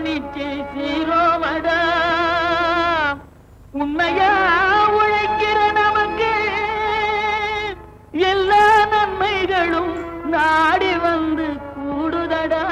மிச்சி சீரோவடா உண்மையா உழைக்கிற நமக்கு எல்லா நன்மைகளும் நாடி வந்து கூடுதடா.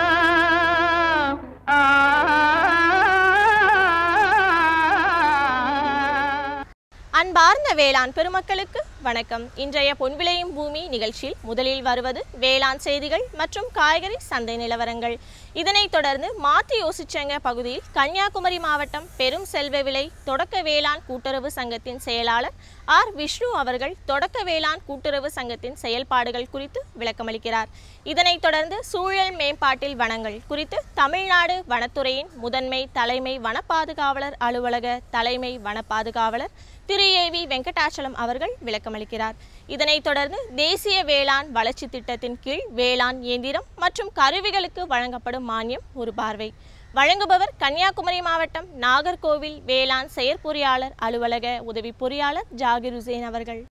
அன்பார்ந்த வேளாண் பெருமக்களுக்கு வணக்கம். இன்றைய பொன்விளையும் பூமி நிகழ்ச்சியில் முதலில் வருவது வேளாண் செய்திகள் மற்றும் காய்கறி சந்தை நிலவரங்கள். இதனைத் தொடர்ந்து மாத்தி யோசிச்சங்க பகுதியில் கன்னியாகுமரி மாவட்டம் பெரும் செல்வ விலை தொடக்க வேளாண் கூட்டுறவு சங்கத்தின் செயலாளர் ஆர் விஷ்ணு அவர்கள் தொடக்க வேளாண் கூட்டுறவு சங்கத்தின் செயல்பாடுகள் குறித்து விளக்கமளிக்கிறார். இதனைத் தொடர்ந்து சூழல் மேம்பாட்டில் வனங்கள் குறித்து தமிழ்நாடு வனத்துறையின் முதன்மை தலைமை வன பாதுகாவலர் அலுவலக தலைமை வன பாதுகாவலர் திரு ஏ.வி. வெங்கடாச்சலம் அவர்கள் விளக்கமளிக்கிறார். இதனைத் தொடர்ந்து தேசிய வேளாண் வளர்ச்சி திட்டத்தின் கீழ் வேளாண் இயந்திரம் மற்றும் கருவிகளுக்கு வழங்கப்படும் மானியம் ஒரு பார்வை. வழங்குபவர் கன்னியாகுமரி மாவட்டம் நாகர்கோவில் வேளாண் செயற்பொறியாளர் அலுவலக உதவி பொறியாளர் ஜாகிர் உசேன் அவர்கள்.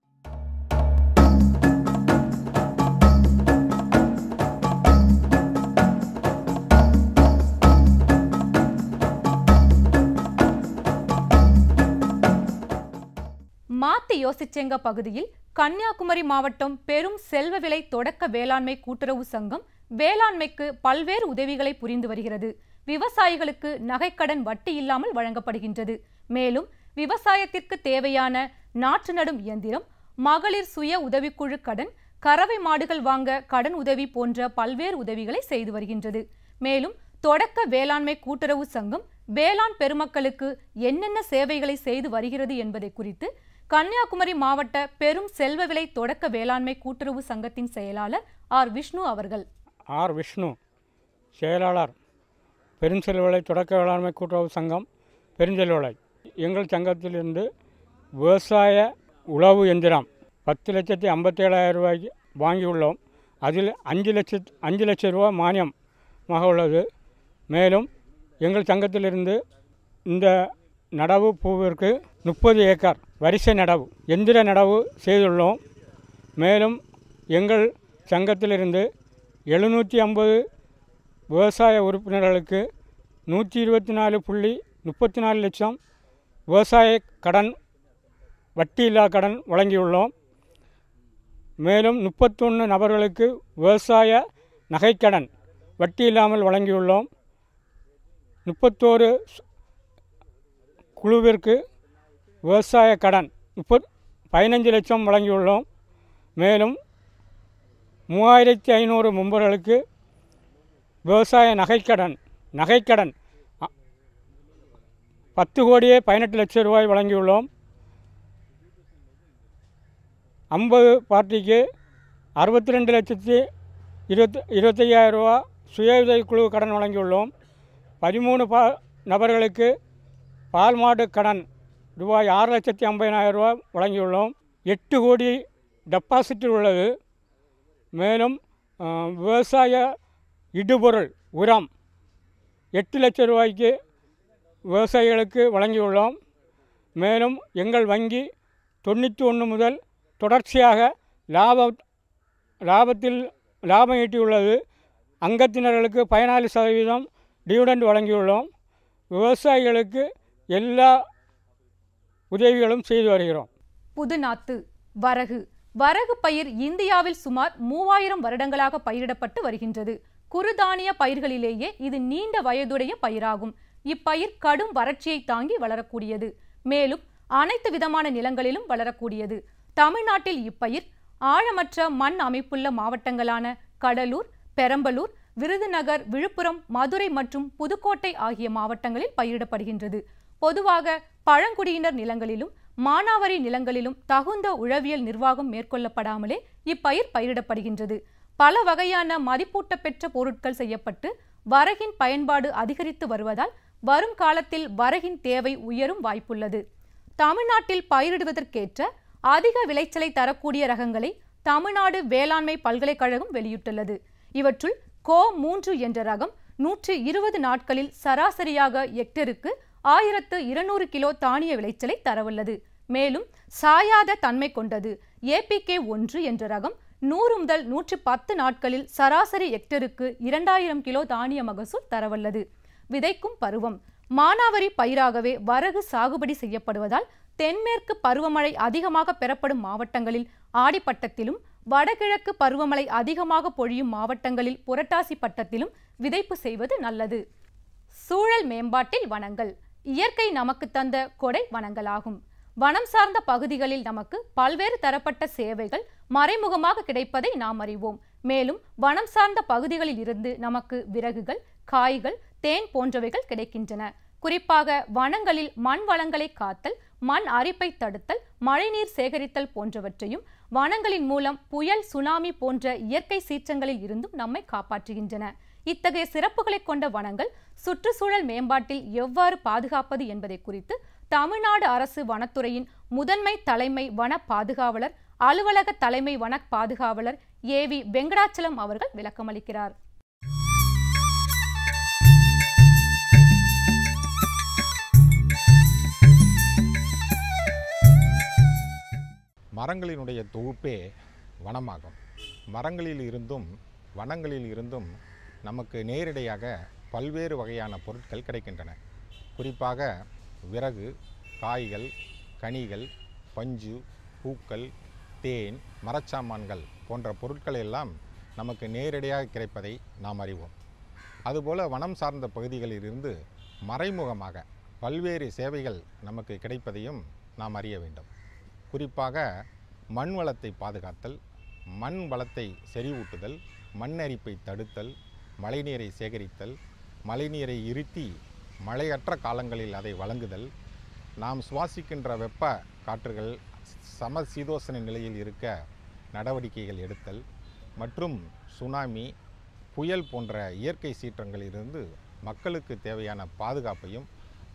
மாத்தி யோசிச்செங்க பகுதியில் கன்னியாகுமரி மாவட்டம் பெரும் செல்வ விலை தொடக்க வேளாண்மை கூட்டுறவு சங்கம் வேளாண்மைக்கு பல்வேறு உதவிகளை புரிந்து வருகிறது. விவசாயிகளுக்கு நகைக்கடன் வட்டி இல்லாமல் வழங்கப்படுகின்றது. மேலும் விவசாயத்திற்கு தேவையான நாற்று நடும் இயந்திரம், மகளிர் சுய உதவிக்குழு கடன், கறவை மாடுகள் வாங்க கடன் உதவி போன்ற பல்வேறு உதவிகளை செய்து வருகின்றது. மேலும் தொடக்க வேளாண்மை கூட்டுறவு சங்கம் வேளாண் பெருமக்களுக்கு என்னென்ன சேவைகளை செய்து வருகிறது என்பதை குறித்து கன்னியாகுமரி மாவட்ட பெரும் செல்வ விலை தொடக்க வேளாண்மை கூட்டுறவு சங்கத்தின் செயலாளர் ஆர் விஷ்ணு அவர்கள். ஆர் விஷ்ணு, செயலாளர், பெருஞ்செல்வ விலை தொடக்க வேளாண்மை கூட்டுறவு சங்கம் பெருஞ்செல்வ விலை. எங்கள் சங்கத்திலிருந்து விவசாய உழவு எந்திரம் 10,57,000 ரூபாய்க்கு வாங்கியுள்ளோம். அதில் 5 லட்சம் ரூபா மானியமாக உள்ளது. மேலும் எங்கள் சங்கத்திலிருந்து இந்த நடவு பூவிற்கு 30 ஏக்கர் வரிசை நடவு, எந்திர நடவு செய்துள்ளோம். மேலும் எங்கள் சங்கத்திலிருந்து 750 விவசாய உறுப்பினர்களுக்கு 124.34 லட்சம் விவசாய கடன், வட்டியில்லா கடன் வழங்கியுள்ளோம். மேலும் 31 நபர்களுக்கு விவசாய நகைக்கடன் வட்டி இல்லாமல் வழங்கியுள்ளோம். 31 குழுவிற்கு விவசாய கடன் 15 லட்சம் வழங்கியுள்ளோம். மேலும் 3500 மெம்பர்களுக்கு விவசாய நகைக்கடன் 10,18 ரூபாய் வழங்கியுள்ளோம். 50 பார்ட்டிக்கு 62,25,000 ரூபா சுய உதவிக்குழு கடன் வழங்கியுள்ளோம். 13 நபர்களுக்கு பால் மாடு கடன் ரூபாய் 6,50,000 ரூபா வழங்கியுள்ளோம். 8 கோடி டெபாசிட் உள்ளது. மேலும் விவசாய இடுபொருள் உரம் 8 லட்சம் ரூபாய்க்கு விவசாயிகளுக்கு வழங்கியுள்ளோம். மேலும் எங்கள் வங்கி 91 முதல் தொடர்ச்சியாக லாபம் ஈட்டியுள்ளது. அங்கத்தினர்களுக்கு 14% டிவிடெண்ட் வழங்கியுள்ளோம். விவசாயிகளுக்கு எல்லா உதவிகளும் செய்து வருகிறோம். புதுநாத்து வரகு பயிர் இந்தியாவில் சுமார் 3000 வருடங்களாக பயிரிடப்பட்டு வருகின்றது. குறுதானிய பயிர்களிலேயே இது நீண்ட வயதுடைய பயிராகும். இப்பயிர் கடும் வறட்சியை தாங்கி வளரக்கூடியது. மேலும் அனைத்து விதமான நிலங்களிலும் வளரக்கூடியது. தமிழ்நாட்டில் இப்பயிர் ஆழமற்ற மண் அமைப்புள்ள மாவட்டங்களான கடலூர், பெரம்பலூர், விருதுநகர், விழுப்புரம், மதுரை மற்றும் புதுக்கோட்டை ஆகிய மாவட்டங்களில் பயிரிடப்படுகின்றது. பொதுவாக பழங்குடியினர் நிலங்களிலும் மானாவாரி நிலங்களிலும் தகுந்த உழவியல் நிர்வாகம் மேற்கொள்ளப்படாமலே இப்பயிர் பயிரிடப்படுகின்றது. பல வகையான மதிப்பூட்ட பெற்ற பொருட்கள் செய்யப்பட்டு வரகின் பயன்பாடு அதிகரித்து வருவதால் வரும் காலத்தில் வரகின் தேவை உயரும் வாய்ப்புள்ளது. தமிழ்நாட்டில் பயிரிடுவதற்கேற்ற அதிக விளைச்சலை தரக்கூடிய ரகங்களை தமிழ்நாடு வேளாண்மை பல்கலைக்கழகம் வெளியிட்டுள்ளது. இவற்றுள் கோ 3 என்ற ரகம் 120 நாட்களில் சராசரியாக ஹெக்டருக்கு 1200 கிலோ தானிய விளைச்சலை தரவுள்ளது. மேலும் சாயாத தன்மை கொண்டது ஏபிகே 1 என்ற ரகம் 100 முதல் 110 நாட்களில் சராசரி ஹெக்டருக்கு 2000 கிலோ தானிய மகசூல் தரவல்லது. விதைக்கும் பருவம். மானாவாரி பயிராகவே வரகு சாகுபடி செய்யப்படுவதால் தென்மேற்கு பருவமழை அதிகமாக பெறப்படும் மாவட்டங்களில் ஆடிப்பட்டத்திலும், வடகிழக்கு பருவமழை அதிகமாக பொழியும் மாவட்டங்களில் புரட்டாசி பட்டத்திலும் விதைப்பு செய்வது நல்லது. சூழல் மேம்பாட்டில் வனங்கள். இயற்கை நமக்கு தந்த கொடை வனங்களாகும். வனம் சார்ந்த பகுதிகளில் நமக்கு பல்வேறு தரப்பட்ட சேவைகள் மறைமுகமாக கிடைப்பதை நாம் அறிவோம். மேலும் வனம் சார்ந்த பகுதிகளில் இருந்து நமக்கு விறகுகள், காய்கள், தேன் போன்றவைகள் கிடைக்கின்றன. குறிப்பாக வனங்களில் மண் வளங்களை காத்தல், மண் அரிப்பை தடுத்தல், மழைநீர் சேகரித்தல் போன்றவற்றையும் வனங்களின் மூலம் புயல், சுனாமி போன்ற இயற்கை சீற்றங்களில் இருந்தும் நம்மை காப்பாற்றுகின்றன. இத்தகைய சிறப்புகளை கொண்ட வனங்கள் சுற்றுச்சூழல் மேம்பாட்டில் எவ்வாறு பாதுகாப்பது என்பதை குறித்து தமிழ்நாடு அரசு வனத்துறையின் முதன்மை தலைமை வன பாதுகாவலர், அலுவலக தலைமை வன பாதுகாவலர் ஏவி வெங்கடாச்சலம் அவர்கள் விளக்கமளிக்கிறார். மரங்களினுடைய தொகுப்பே வனமாகும். மரங்களில் இருந்தும் வனங்களில் இருந்தும் நமக்கு நேரடியாக பல்வேறு வகையான பொருட்கள் கிடைக்கின்றன. குறிப்பாக விறகு, காய்கள், கனிகள், பஞ்சு, பூக்கள், தேன், மரச்சாமான்கள் போன்ற பொருட்கள் எல்லாம் நமக்கு நேரடியாக கிடைப்பதை நாம் அறிவோம். அதுபோல் வனம் சார்ந்த பகுதிகளிலிருந்து மறைமுகமாக பல்வேறு சேவைகள் நமக்கு கிடைப்பதையும் நாம் அறிய வேண்டும். குறிப்பாக மண் வளத்தை பாதுகாத்தல், மண் வளத்தை செறிவூட்டுதல், மண் அரிப்பை தடுத்தல், மழைநீரை சேகரித்தல், மழைநீரை இருத்தி மழையற்ற காலங்களில் அதை வழங்குதல், நாம் சுவாசிக்கின்ற வெப்ப காற்றுகள் சமசீதோசன நிலையில் இருக்க நடவடிக்கைகள் எடுத்தல் மற்றும் சுனாமி, புயல் போன்ற இயற்கை சீற்றங்களிலிருந்து மக்களுக்கு தேவையான பாதுகாப்பையும்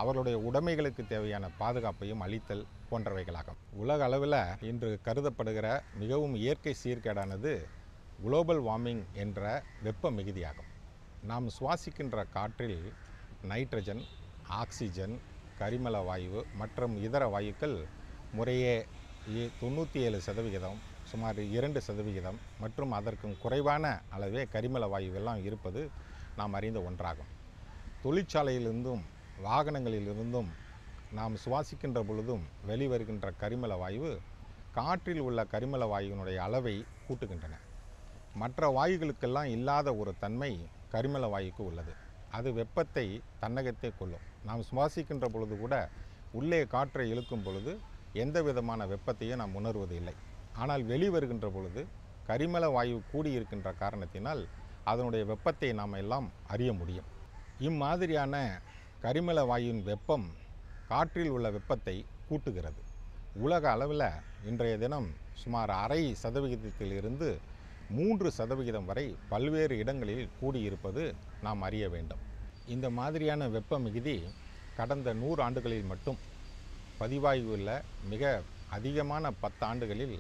அவர்களுடைய உடைமைகளுக்கு தேவையான பாதுகாப்பையும் அளித்தல் போன்றவைகளாகும். உலக அளவில் இன்று கருதப்படுகிற மிகவும் இயற்கை சீர்கேடானது குளோபல் வார்மிங் என்ற வெப்ப மிகுதியாகும். நாம் சுவாசிக்கின்ற காற்றில் நைட்ரஜன், ஆக்சிஜன், கரிமல வாயு மற்றும் இதர வாயுக்கள் முறையே 97%, சுமார் 2% மற்றும் அதற்கும் குறைவான அளவே கரிமல வாயுவெல்லாம் இருப்பது நாம் அறிந்த ஒன்றாகும். தொழிற்சாலையிலிருந்தும் வாகனங்களிலிருந்தும் நாம் சுவாசிக்கின்ற பொழுதும் வெளிவருகின்ற கரிமல வாயு காற்றில் உள்ள கரிமல வாயுவினுடைய அளவை கூட்டுகின்றன. மற்ற வாயுகளுக்கெல்லாம் இல்லாத ஒரு தன்மை கரிமல வாயுக்கு உள்ளது. அது வெப்பத்தை தன்னகத்தே கொள்ளும். நாம் சுவாசிக்கின்ற பொழுது கூட உள்ளே காற்றை இழுக்கும் பொழுது எந்த விதமான வெப்பத்தையும் நாம் உணர்வது இல்லை. ஆனால் வெளிவருகின்ற பொழுது கரிமல வாயு கூடியிருக்கின்ற காரணத்தினால் அதனுடைய வெப்பத்தை நாம் எல்லாம் அறிய முடியும். இம்மாதிரியான கரிமல வாயுவின் வெப்பம் காற்றில் உள்ள வெப்பத்தை கூட்டுகிறது. உலக அளவில் இன்றைய தினம் சுமார் 0.5% 3% வரை பல்வேறு இடங்களில் கூடியிருப்பது நாம் அறிய வேண்டும். இந்த மாதிரியான வெப்ப மிகுதி கடந்த 100 ஆண்டுகளில் மட்டும் பதிவாகியுள்ள மிக அதிகமான 10 ஆண்டுகளில்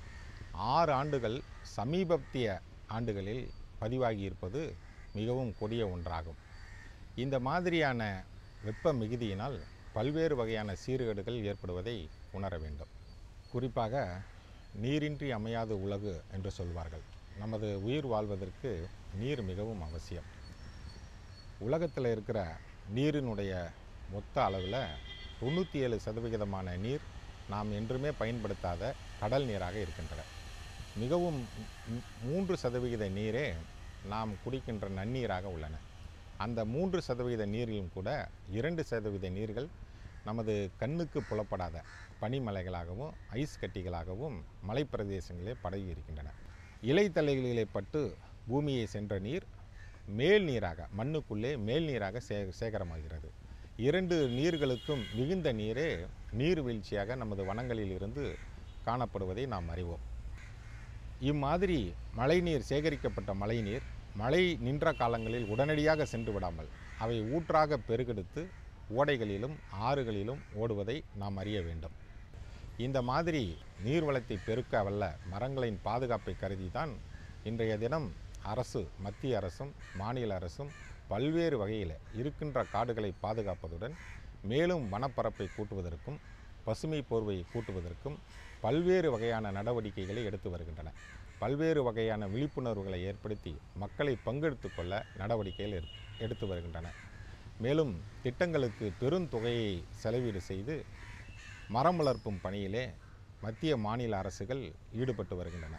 6 ஆண்டுகள் சமீபத்திய ஆண்டுகளில் பதிவாகியிருப்பது மிகவும் கொடிய ஒன்றாகும். இந்த மாதிரியான வெப்ப மிகுதியினால் பல்வேறு வகையான சீர்கேடுகள் ஏற்படுவதை உணர வேண்டும். குறிப்பாக நீரின்றி அமையாது உலகு என்று சொல்வார்கள். நமது உயிர் வாழ்வதற்கு நீர் மிகவும் அவசியம். உலகத்தில் இருக்கிற நீரினுடைய மொத்த அளவில் 97% நீர் நாம் என்றுமே பயன்படுத்தாத கடல் நீராக இருக்கின்றன. மிகவும் 3% நீரே நாம் குடிக்கின்ற நன்னீராக உள்ளன. அந்த 3% நீரிலும் கூட 2% நீர்கள் நமது கண்ணுக்கு புலப்படாத பனிமலைகளாகவும் ஐஸ் கட்டிகளாகவும் மலைப்பிரதேசங்களே பரவி இருக்கின்றன. இலைத்தலைகளிலே பட்டு பூமியை சென்ற நீர் மேல் நீராக மண்ணுக்குள்ளே மேல் நீராக சேகரமாகிறது. 2 நீர்களுக்கும் மிகுந்த நீரே நீர்வீழ்ச்சியாக நமது வனங்களில் இருந்து காணப்படுவதை நாம் அறிவோம். இம்மாதிரி மழைநீர் சேகரிக்கப்பட்ட மழைநீர் மழை நின்ற காலங்களில் உடனடியாக சென்று விடாமல் அவை ஊற்றாக பெருக்கெடுத்து ஓடைகளிலும் ஆறுகளிலும் ஓடுவதை நாம் அறிய வேண்டும். இந்த மாதிரி நீர்வளத்தை பெருக்க வல்ல மரங்களின் பாதுகாப்பை கருதிதான் இன்றைய தினம் அரசு, மத்திய அரசும் மாநில அரசும் பல்வேறு வகையில் இருக்கின்ற காடுகளை பாதுகாப்பதுடன் மேலும் வனப்பரப்பை கூட்டுவதற்கும் பசுமை போர்வையை கூட்டுவதற்கும் பல்வேறு வகையான நடவடிக்கைகளை எடுத்து வருகின்றன. பல்வேறு வகையான விழிப்புணர்வுகளை ஏற்படுத்தி மக்களை பங்கெடுத்து கொள்ள நடவடிக்கைகள் எடுத்து வருகின்றன. மேலும் திட்டங்களுக்கு பெருந்தொகையை செலவீடு செய்து மரம் வளர்ப்பும் பணியிலே மத்திய மாநில அரசுகள் ஈடுபட்டு வருகின்றன.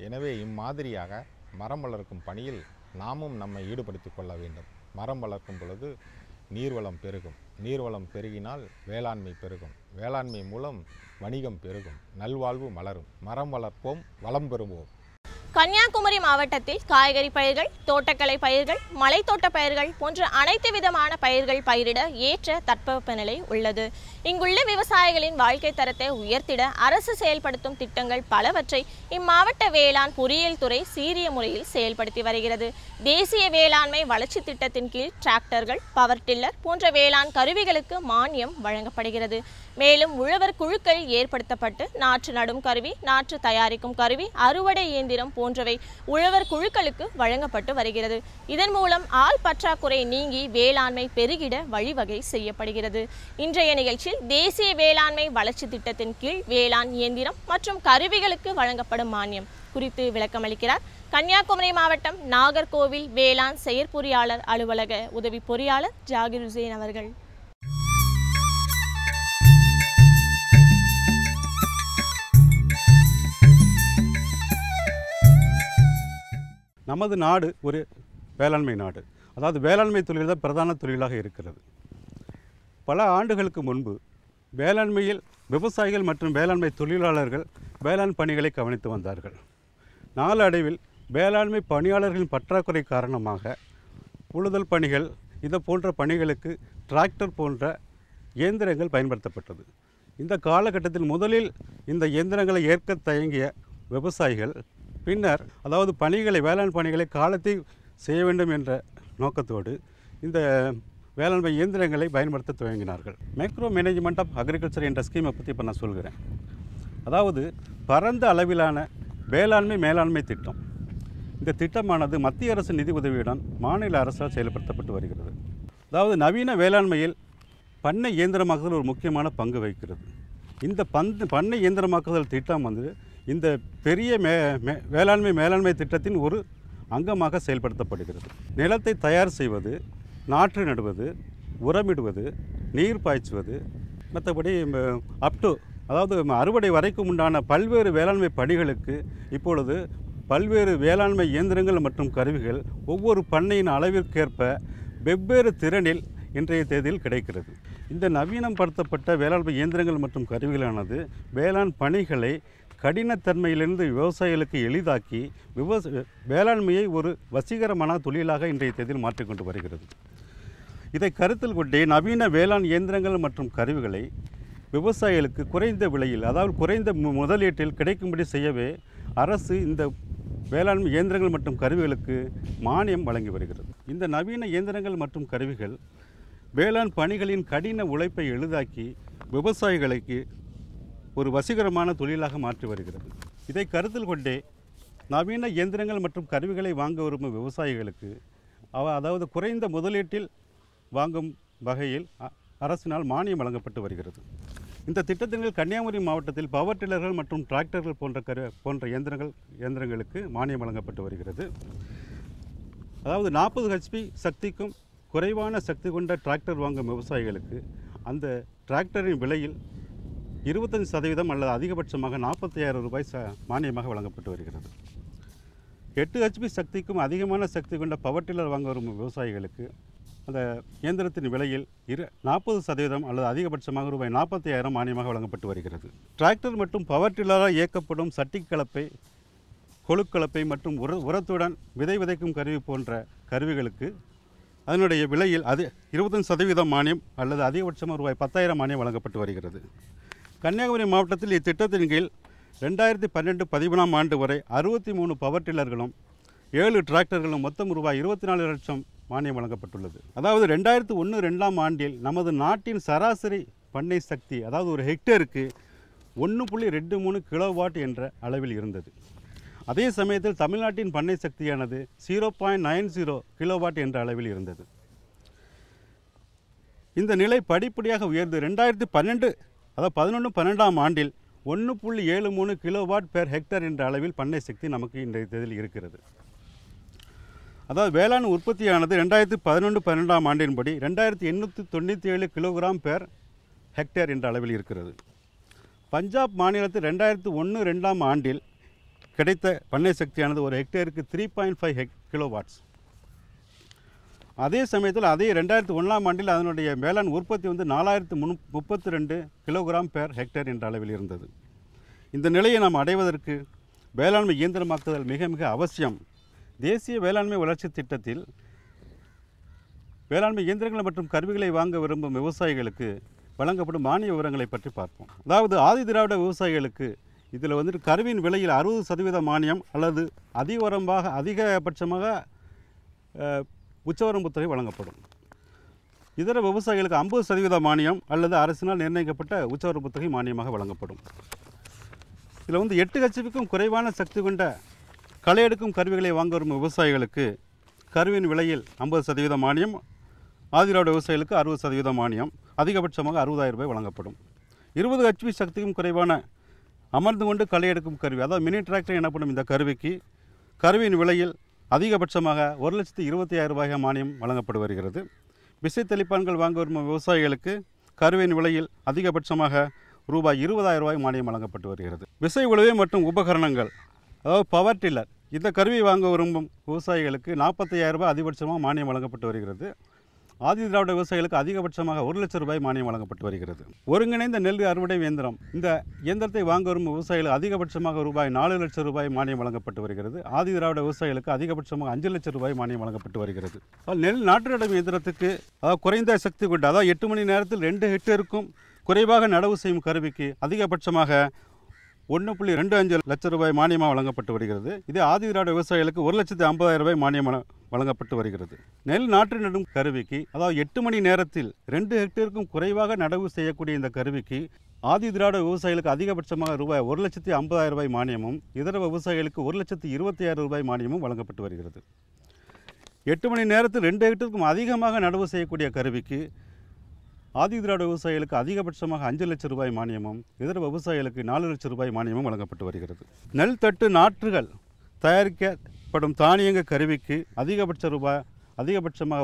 எனவே இம்மாதிரியாக மரம் வளர்க்கும் பணியில் நாமும் நம்மை ஈடுபடுத்திக் கொள்ள வேண்டும். மரம் வளர்க்கும் பொழுது நீர்வளம் பெருகும், நீர்வளம் பெருகினால் வேளாண்மை பெருகும், வேளாண்மை மூலம் வணிகம் பெருகும், நல்வாழ்வு மலரும். மரம் வளர்ப்போம், வளம் பெறுவோம். கன்னியாகுமரி மாவட்டத்தில் காய்கறி பயிர்கள், தோட்டக்கலை பயிர்கள், மலைத்தோட்ட பயிர்கள் போன்ற அனைத்து விதமான பயிர்கள் பயிரிட ஏற்ற தட்பவெப்பநிலை உள்ளது. இங்குள்ள விவசாயிகளின் வாழ்க்கை தரத்தை உயர்த்திட அரசு செயல்படுத்தும் திட்டங்கள் பலவற்றை இம்மாவட்ட வேளாண் பொறியியல் துறை சீரிய முறையில் செயல்படுத்தி வருகிறது. தேசிய வேளாண்மை வளர்ச்சி திட்டத்தின் கீழ் டிராக்டர்கள், பவர் டில்லர் போன்ற வேளாண் கருவிகளுக்கு மானியம் வழங்கப்படுகிறது. மேலும் உழவர் குழுக்கள் ஏற்படுத்தப்பட்டு நாற்று நடும் கருவி, நாற்று தயாரிக்கும் கருவி, அறுவடை இயந்திரம் போன்றவை உழவர் குழுக்களுக்கு வழங்கப்பட்டு வருகிறது. இதன் மூலம் ஆள் பற்றாக்குறை நீங்கி வேளாண்மை பெருகிட வழிவகை செய்யப்படுகிறது. இன்றைய நிகழ்ச்சியில் தேசிய வேளாண்மை வளர்ச்சி திட்டத்தின் கீழ் வேளாண் இயந்திரம் மற்றும் கருவிகளுக்கு வழங்கப்படும் மானியம் குறித்து விளக்கமளிக்கிறார் கன்னியாகுமரி மாவட்டம் நாகர்கோவில் வேளாண் செயற்பொறியாளர் அலுவலக உதவி பொறியாளர் ஜாகிர் ஹுசேன் அவர்கள். நமது நாடு ஒரு வேளாண்மை நாடு. அதாவது வேளாண்மை தொழில் தான் பிரதான தொழிலாக இருக்கிறது. பல ஆண்டுகளுக்கு முன்பு வேளாண்மையில் விவசாயிகள் மற்றும் வேளாண்மை தொழிலாளர்கள் வேளாண் பணிகளை கவனித்து வந்தார்கள். நாளடைவில் வேளாண்மை பணியாளர்களின் பற்றாக்குறை காரணமாக உழுதல் பணிகள் இது போன்ற பணிகளுக்கு டிராக்டர் போன்ற இயந்திரங்கள் பயன்படுத்தப்பட்டது. இந்த காலகட்டத்தில் முதலில் இந்த இயந்திரங்களை ஏற்க தயங்கிய விவசாயிகள் பின்னர் அதாவது பணிகளை வேளாண் பணிகளை காலத்தை செய்ய வேண்டும் என்ற நோக்கத்தோடு இந்த வேளாண்மை இயந்திரங்களை பயன்படுத்த துவங்கினார்கள். மைக்ரோ மேனேஜ்மெண்ட் ஆஃப் அக்ரிகல்ச்சர் என்ற ஸ்கீமை பற்றி இப்போ நான் சொல்கிறேன். அதாவது பரந்த அளவிலான வேளாண்மை மேலாண்மை திட்டம். இந்த திட்டமானது மத்திய அரசு நிதி உதவியுடன் மாநில அரசால் செயல்படுத்தப்பட்டு வருகிறது. அதாவது நவீன வேளாண்மையில் பண்ணை இயந்திரமாக்குதல் ஒரு முக்கியமான பங்கு வகிக்கிறது. இந்த பண்ணை இயந்திரமாக்குதல் திட்டம் இந்த பெரிய மேலாண்மை திட்டத்தின் ஒரு அங்கமாக செயல்படுத்தப்படுகிறது. நிலத்தை தயார் செய்வது, நாற்று நடுவது, உரமிடுவது, நீர் பாய்ச்சுவது, மற்றபடி அதாவது அறுவடை வரைக்கும் உண்டான பல்வேறு வேளாண்மை பணிகளுக்கு இப்பொழுது பல்வேறு வேளாண்மை இயந்திரங்கள் மற்றும் கருவிகள் ஒவ்வொரு பண்ணையின் அளவிற்கேற்ப வெவ்வேறு திறனில் இன்றைய தேதியில் கிடைக்கிறது. இந்த நவீனப்படுத்தப்பட்ட வேளாண்மை இயந்திரங்கள் மற்றும் கருவிகளானது வேளாண் பணிகளை கடினத்தன்மையிலிருந்து விவசாயிகளுக்கு எளிதாக்கி வேளாண்மையை ஒரு வசீகரமான தொழிலாக இன்றைய தேதியில் மாற்றிக்கொண்டு வருகிறது. இதை கருத்தில் கொண்டே நவீன வேளாண் இயந்திரங்கள் மற்றும் கருவிகளை விவசாயிகளுக்கு குறைந்த விலையில் அதாவது குறைந்த முதலீட்டில் கிடைக்கும்படி செய்யவே அரசு இந்த வேளாண்மை இயந்திரங்கள் மற்றும் கருவிகளுக்கு மானியம் வழங்கி வருகிறது. இந்த நவீன இயந்திரங்கள் மற்றும் கருவிகள் வேளாண் பணிகளின் கடின உழைப்பை எளிதாக்கி விவசாயிகளுக்கு ஒரு வசீகரமான தொழிலாக மாற்றி வருகிறது. இதை கருத்தில் கொண்டே நவீன இயந்திரங்கள் மற்றும் கருவிகளை வாங்க விரும்பும் விவசாயிகளுக்கு அதாவது குறைந்த முதலீட்டில் வாங்கும் வகையில் அரசினால் மானியம் வழங்கப்பட்டு வருகிறது. இந்த திட்டத்தின் கன்னியாகுமரி மாவட்டத்தில் பவர் டில்லர்கள் மற்றும் டிராக்டர்கள் போன்ற இயந்திரங்களுக்கு மானியம் வழங்கப்பட்டு வருகிறது. அதாவது 40 HP சக்திக்கும் குறைவான சக்தி கொண்ட டிராக்டர் வாங்கும் விவசாயிகளுக்கு அந்த டிராக்டரின் விலையில் 25% அல்லது அதிகபட்சமாக 45,000 ரூபாய் மானியமாக வழங்கப்பட்டு வருகிறது. 8 HP சக்திக்கும் அதிகமான சக்தி கொண்ட பவர் டில்லர் வாங்க வரும் விவசாயிகளுக்கு அந்த இயந்திரத்தின் விலையில் 40% அல்லது அதிகபட்சமாக ரூபாய் 45,000 மானியமாக வழங்கப்பட்டு வருகிறது. டிராக்டர் மற்றும் பவர் டில்லரால் இயக்கப்படும் சட்டி கலப்பை, கொழுக்கலப்பை மற்றும் உரத்துடன் விதை விதைக்கும் கருவி போன்ற கருவிகளுக்கு அதனுடைய விலையில் 25% மானியம் அல்லது அதிகபட்சமாக ரூபாய் 10,000 மானியம் வழங்கப்பட்டு வருகிறது. கன்னியாகுமரி மாவட்டத்தில் இத்திட்டத்தின் கீழ் 2012-13 ஆண்டு வரை 63 பவர் டில்லர்களும் 7 டிராக்டர்களும் மொத்தம் ரூபாய் 24 லட்சம் மானியம் வழங்கப்பட்டுள்ளது. அதாவது 2001-2 ஆண்டில் நமது நாட்டின் சராசரி பண்ணை சக்தி அதாவது ஒரு ஹெக்டேருக்கு 1.23 கிலோவாட் என்ற அளவில் இருந்தது. அதே சமயத்தில் தமிழ்நாட்டின் பண்ணை சக்தியானது 0.90 கிலோவாட் என்ற அளவில் இருந்தது. இந்த நிலை படிப்படியாக உயர்ந்து 2011-12 ஆண்டில் 1.73 கிலோவாட் பெர் ஹெக்டர் என்ற அளவில் பண்ணை சக்தி நமக்கு இன்றைய தேதியில் இருக்கிறது. அதாவது வேளாண் உற்பத்தியானது 2011-12 ஆண்டின்படி 2897 கிலோகிராம் பெர் ஹெக்டேர் என்ற அளவில் இருக்கிறது. பஞ்சாப் மாநிலத்தில் 2001-2 ஆண்டில் கிடைத்த பண்ணை சக்தியானது ஒரு ஹெக்டேருக்கு 3.5 கிலோவாட்ஸ். அதே சமயத்தில் அதே 2001 ஆண்டில் அதனுடைய வேளாண் உற்பத்தி 4032 கிலோகிராம் பெர் ஹெக்டேர் என்ற அளவில் இருந்தது. இந்த நிலையை நாம் அடைவதற்கு வேளாண்மை இயந்திரமாக்குதல் மிக மிக அவசியம். தேசிய வேளாண்மை வளர்ச்சி திட்டத்தில் வேளாண்மை இயந்திரங்கள் மற்றும் கருவிகளை வாங்க விரும்பும் விவசாயிகளுக்கு வழங்கப்படும் மானிய விவரங்களை பற்றி பார்ப்போம். அதாவது ஆதி திராவிட விவசாயிகளுக்கு இதில் கருவியின் விலையில் 60% மானியம் அல்லது அதிகபட்சமாக உச்சவரம்பு தொகை வழங்கப்படும். இதர விவசாயிகளுக்கு 50% மானியம் அல்லது அரசினால் நிர்ணயிக்கப்பட்ட உச்சவரம்பு தொகை மானியமாக வழங்கப்படும். இதில் 8 ஹெச்பிக்கும் குறைவான சக்தி கொண்ட களை எடுக்கும் கருவிகளை வாங்க வரும் விவசாயிகளுக்கு கருவியின் விலையில் 50% மானியம், ஆதிதிராவிட விவசாயிகளுக்கு 60% மானியம், அதிகபட்சமாக 60,000 ரூபாய் வழங்கப்படும். 20 ஹெச்பி சக்திக்கும் குறைவான அமர்ந்து கொண்டு களை எடுக்கும் கருவி, அதாவது மினி டிராக்டர் எனப்படும் இந்த கருவிக்கு கருவியின் விலையில் அதிகபட்சமாக 1,25,000 ரூபாய் மானியம் வழங்கப்பட்டு வருகிறது. விசை தெளிப்பான்கள் வாங்க வரும் விவசாயிகளுக்கு கருவியின் விலையில் அதிகபட்சமாக ரூபாய் 20,000 ரூபாய் மானியம் வழங்கப்பட்டு வருகிறது. விசை உழவு மற்றும் உபகரணங்கள், அதாவது பவர் டில்லர், இந்த கருவி வாங்க விரும்பும் விவசாயிகளுக்கு 45,000 ரூபாய் அதிகபட்சமாக மானியம் வழங்கப்பட்டு வருகிறது. ஆதி திராவிட விவசாயிகளுக்கு அதிகபட்சமாக 1,00,000 ரூபாய் மானியம் வழங்கப்பட்டு வருகிறது. ஒருங்கிணைந்த நெல் அறுவடை இயந்திரம், இந்த இயந்திரத்தை வாங்க வரும் விவசாயிகளுக்கு அதிகபட்சமாக ரூபாய் 4,00,000 ரூபாய் மானியம் வழங்கப்பட்டு வருகிறது. ஆதி திராவிட விவசாயிகளுக்கு அதிகபட்சமாக 5,00,000 ரூபாய் மானியம் வழங்கப்பட்டு வருகிறது. நெல் நாற்று நடும் இயந்திரத்துக்கு, அதாவது குறைந்த சக்தி கொண்ட, அதாவது 8 மணி நேரத்தில் 2 ஹெக்டேருக்கும் குறைவாக நடவு செய்யும் கருவிக்கு அதிகபட்சமாக 1.25 லட்சம் ரூபாய் மானியமாக வழங்கப்பட்டு வருகிறது. இதே ஆதி திராவிட விவசாயிகளுக்கு 1,50,000 ரூபாய் மானியம் வழங்கப்பட்டு வருகிறது. நெல் நாற்று நடும் கருவிக்கு, அதாவது 8 மணி நேரத்தில் 2 ஹெக்டேருக்கும் குறைவாக நடவு செய்யக்கூடிய இந்த கருவிக்கு ஆதி திராவிட விவசாயிகளுக்கு அதிகபட்சமாக ரூபாய் 1,50,000 ரூபாய் மானியமும், இதர விவசாயிகளுக்கு 1,26,000 ரூபாய் மானியமும் வழங்கப்பட்டு வருகிறது. 8 மணி நேரத்தில் 2 ஹெக்டேருக்கும் அதிகமாக நடவு செய்யக்கூடிய கருவிக்கு ஆதி திராவிட விவசாயிகளுக்கு அதிகபட்சமாக 5,00,000 ரூபாய் மானியமும், இதர விவசாயிகளுக்கு 4,00,000 ரூபாய் மானியமும் வழங்கப்பட்டு வருகிறது. நெல் தட்டு நாற்றுகள் தயாரிக்கப்படும் தானியங்க கருவிக்கு அதிகபட்சமாக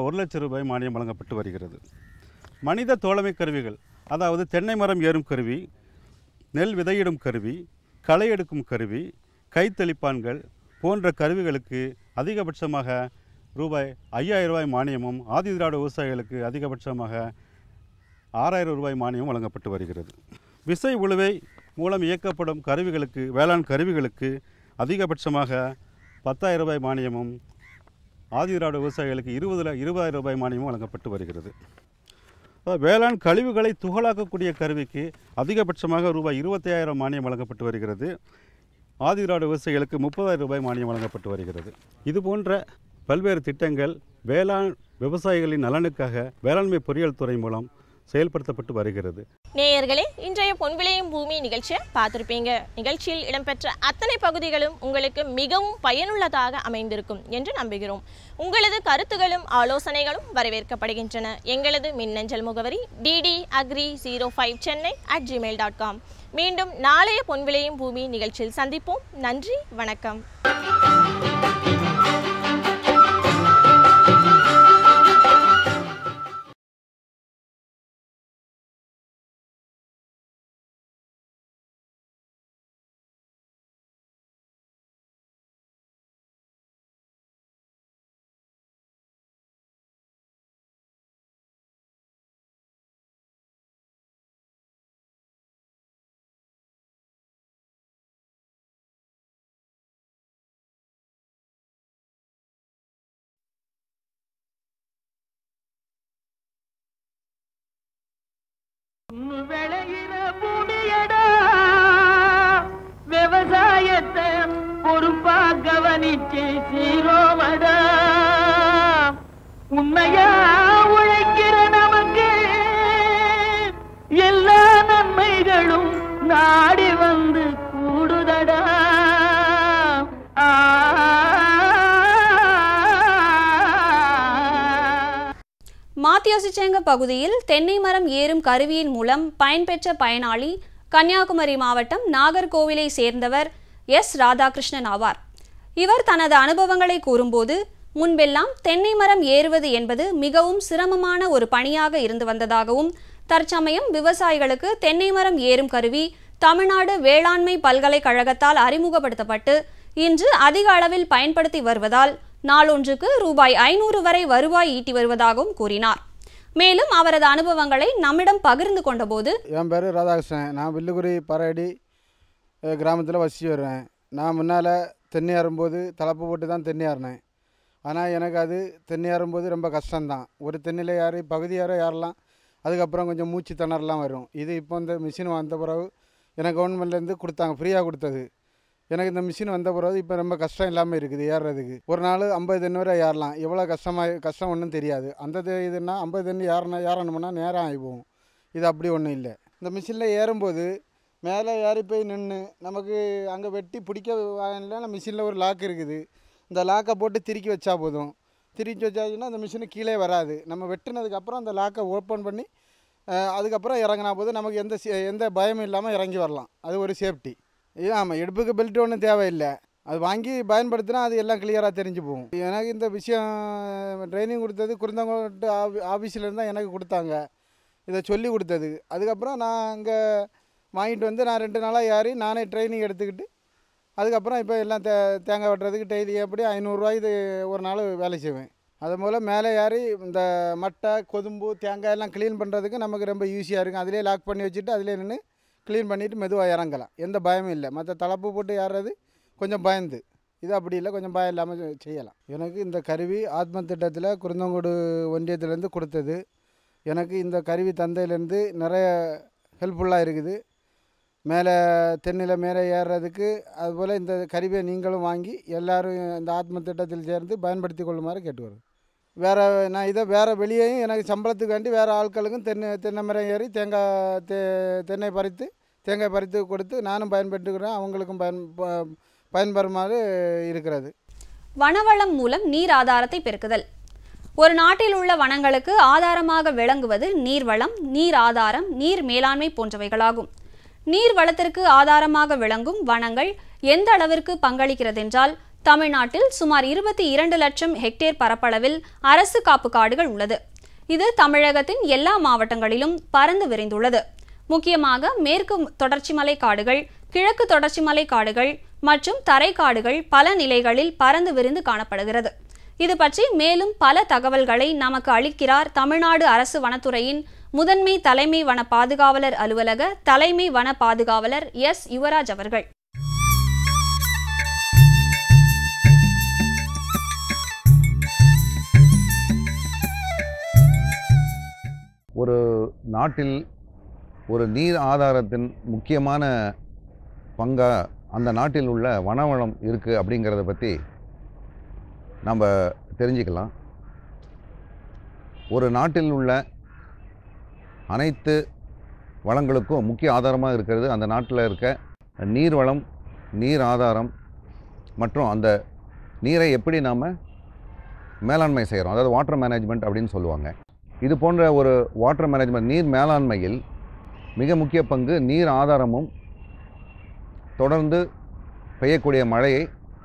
1,00,000 ரூபாய் மானியம் வழங்கப்பட்டு வருகிறது. மனித தோழமை கருவிகள், அதாவது தென்னை மரம் ஏறும் கருவி, நெல் விதையிடும் கருவி, களை எடுக்கும் கருவி, கைத்தளிப்பான்கள் போன்ற கருவிகளுக்கு அதிகபட்சமாக ரூபாய் 5,000 ரூபாய் மானியமும், ஆதி திராவிட விவசாயிகளுக்கு அதிகபட்சமாக 6,000 ரூபாய் மானியம் வழங்கப்பட்டு வருகிறது. விசை உழுவை மூலம் இயக்கப்படும் கருவிகளுக்கு, வேளாண் கருவிகளுக்கு அதிகபட்சமாக 10,000 ரூபாய் மானியமும், ஆதி திராவிட விவசாயிகளுக்கு 20,000 ரூபாய் மானியமும் வழங்கப்பட்டு வருகிறது. வேளாண் கழிவுகளை துகளாக்கக்கூடிய கருவிக்கு அதிகபட்சமாக ரூபாய் 25,000 மானியம் வழங்கப்பட்டு வருகிறது. ஆதி திராவிட விவசாயிகளுக்கு 30,000 ரூபாய் மானியம் வழங்கப்பட்டு வருகிறது. இதுபோன்ற பல்வேறு திட்டங்கள் வேளாண் விவசாயிகளின் நலனுக்காக வேளாண்மை பொறியியல் துறை மூலம் செயல்படுத்தப்பட்டு வருகிறது. நேயர்களே, இன்றைய பொன் விளையும் பூமி நிகழ்ச்சியை பார்த்திருப்பீங்க. நிகழ்ச்சியில் இடம்பெற்ற அத்தனை பகுதிகளும் உங்களுக்கு மிகவும் பயனுள்ளதாக அமைந்திருக்கும் என்று நம்புகிறோம். உங்களது கருத்துகளும் ஆலோசனைகளும் வரவேற்கப்படுகின்றன. எங்களது மின்னஞ்சல் முகவரி ddagri05chennai@gmail.com. மீண்டும் நாளைய பொன் விளையும் பூமி நிகழ்ச்சியில் சந்திப்போம். நன்றி, வணக்கம். விளையிற பூமியடா, விவசாயத்தை பொறுப்பா கவனிச்சு சீரோமடா. உண்மையா உழைக்கிற நமக்கு எல்லா நன்மைகளும் நாடி வந்து கூடுதடா. மாத்தியோசிச்சேங்க பகுதியில் தென்னை மரம் ஏறும் கருவியின் மூலம் பயன்பெற்ற பயனாளி கன்னியாகுமரி மாவட்டம் நாகர்கோவிலை சேர்ந்தவர் எஸ். ராதாகிருஷ்ணன் ஆவார். இவர் தனது அனுபவங்களை கூறும்போது, முன்பெல்லாம் தென்னை மரம் ஏறுவது என்பது மிகவும் சிரமமான ஒரு பணியாக இருந்து வந்ததாகவும், தற்சமயம் விவசாயிகளுக்கு தென்னை மரம் ஏறும் கருவி தமிழ்நாடு வேளாண்மை பல்கலைக்கழகத்தால் அறிமுகப்படுத்தப்பட்டு இன்று அதிக அளவில் பயன்படுத்தி வருவதால் நாளொன்றுக்கு ரூபாய் 500 வரை வருவாய் ஈட்டி வருவதாகவும் கூறினார். மேலும் அவரது அனுபவங்களை நம்மிடம் பகிர்ந்து கொண்டபோது, என் பேர் ராதாகிருஷ்ணன். நான் வில்லுகுரி பரடி கிராமத்தில் வசித்து வருவேன். நான் முன்னால் தென்னை ஏறும்போது தலப்பு போட்டு தான் தென்னை ஏறினேன். ஆனால் எனக்கு அது தென்னை ஏறும்போது ரொம்ப கஷ்டம்தான். ஒரு தென்னையில் ஏறி பகுதி ஏறலாம், அதுக்கப்புறம் கொஞ்சம் மூச்சு திணறலாம் வரும். இது இப்போ இந்த மிஷின் வந்த பிறகு எனக்கு கவர்மெண்ட்லேருந்து கொடுத்தாங்க, ஃப்ரீயாக கொடுத்தது. எனக்கு இந்த மிஷின் வந்த பிறகு இப்போ ரொம்ப கஷ்டம் இல்லாமல் இருக்குது ஏறுறதுக்கு. ஒரு நாள் 50 தென்னை வரை ஏறலாம். எவ்வளோ கஷ்டம் ஒன்றும் தெரியாது. அந்த இதுன்னா 50 தென்னை ஏறணும்னா நேரம் ஆகி போகும். இது அப்படி ஒன்றும் இல்லை. இந்த மிஷினில் ஏறும்போது மேலே ஏறி போய் நின்று நமக்கு அங்கே வெட்டி பிடிக்க வாங்கினா மிஷினில் ஒரு லாக் இருக்குது. இந்த லாக்கை போட்டு திருக்கி வச்சா போதும். திருக்கி வச்சாச்சுன்னா அந்த மிஷினு கீழே வராது. நம்ம வெட்டினதுக்கப்புறம் அந்த லாக்கை ஓப்பன் பண்ணி அதுக்கப்புறம் இறங்கினா போது நமக்கு எந்த பயமும் இல்லாமல் இறங்கி வரலாம். அது ஒரு சேஃப்டி. இது ஆமாம், இடுப்புக்கு பெல்ட் ஒன்றும் தேவையில்லை. அது வாங்கி பயன்படுத்தினா அது எல்லாம் கிளியராக தெரிஞ்சு போகும். எனக்கு இந்த விஷயம் ட்ரைனிங் கொடுத்தது குருந்தங்கோட்டு ஆஃபீஸில் தான் எனக்கு கொடுத்தாங்க, இதை சொல்லி கொடுத்தது. அதுக்கப்புறம் நான் அங்கே வாங்கிட்டு வந்து நான் 2 நாளாக ஏறி நானே ட்ரைனிங் எடுத்துக்கிட்டு அதுக்கப்புறம் இப்போ எல்லாம் தேங்காய் வெட்டுறதுக்கு டெய்லி எப்படி 500 ரூபாய்க்கு ஒரு நாள் வேலை செய்வேன். அது போல் மேலே ஏறி இந்த மட்டை கொதும்பு தேங்காய் எல்லாம் க்ளீன் பண்ணுறதுக்கு நமக்கு ரொம்ப ஈஸியாக இருக்கும். அதிலே லாக் பண்ணி வச்சுட்டு அதிலே நின்று க்ளீன் பண்ணிவிட்டு மெதுவாக இறங்கலாம். எந்த பயமும் இல்லை. மற்ற தலப்பு போட்டு ஏறுறது கொஞ்சம் பயந்து, இது அப்படி இல்லை, கொஞ்சம் பயம் இல்லாமல் செய்யலாம். எனக்கு இந்த கருவி ஆத்ம திட்டத்தில் குருந்தங்கோடு ஒன்றியத்திலேருந்து கொடுத்தது. எனக்கு இந்த கருவி தந்தையிலேருந்து நிறைய ஹெல்ப்ஃபுல்லாக இருக்குது. மேலே தென்னையில் மேலே ஏறுறதுக்கு. அதுபோல் இந்த கருவியை நீங்களும் வாங்கி எல்லோரும் இந்த ஆத்ம திட்டத்தில் சேர்ந்து பயன்படுத்தி கொள்ளுமாறு கேட்டுக்கிறேன். நான் இதை வேறு வெளியேயும் எனக்கு சம்பளத்துக்கு வேண்டி வேறு ஆட்களுக்கும் தென்னை மரம் ஏறி தேங்காய் பறித்து கொடுத்து நானும் பயன்படுத்துகிறேன், அவங்களுக்கும் பயன்பெறுமாறு இருக்கிறது. வனவளம் மூலம் நீர் ஆதாரத்தை பெருக்குதல். ஒரு நாட்டில் உள்ள வனங்களுக்கு ஆதாரமாக விளங்குவது நீர்வளம், நீர் ஆதாரம், நீர் மேலாண்மை போன்றவைகளாகும். நீர் வளத்திற்கு ஆதாரமாக விளங்கும் வனங்கள் எந்த அளவிற்கு பங்களிக்கிறது என்றால், தமிழ்நாட்டில் சுமார் 22 லட்சம் ஹெக்டேர் பரப்பளவில் அரசு காப்பு காடுகள் உள்ளது. இது தமிழகத்தின் எல்லா மாவட்டங்களிலும் பரந்து விரிந்துள்ளது. முக்கியமாக மேற்கு தொடர்ச்சி மலை காடுகள், கிழக்கு தொடர்ச்சி மலை காடுகள் மற்றும் தரைக்காடுகள் பல நிலைகளில் பரந்து விரிந்து காணப்படுகிறது. இது பற்றி மேலும் பல தகவல்களை நமக்கு அளிக்கிறார் தமிழ்நாடு அரசு வனத்துறையின் முதன்மை தலைமை வன பாதுகாவலர் அலுவலக தலைமை வன பாதுகாவலர் எஸ். யுவராஜ் அவர்கள். ஒரு நாட்டில் ஒரு நீர் ஆதாரத்தின் முக்கியமான பங்காக அந்த நாட்டில் உள்ள வனவளம் இருக்குது அப்படிங்கிறத பற்றி நம்ம தெரிஞ்சுக்கலாம். ஒரு நாட்டில் உள்ள அனைத்து வளங்களுக்கும் முக்கிய ஆதாரமாக இருக்கிறது அந்த நாட்டில் இருக்க நீர் வளம், நீர் ஆதாரம் மற்றும் அந்த நீரை எப்படி நாம் மேலாண்மை செய்கிறோம், அதாவது வாட்டர் மேனேஜ்மெண்ட் அப்படின்னு சொல்லுவாங்க. இது போன்ற ஒரு வாட்டர் மேனேஜ்மெண்ட் நீர் மேலாண்மையில் மிக முக்கிய பங்கு நீர் ஆதாரமும் தொடர்ந்து பெய்யக்கூடிய மழையை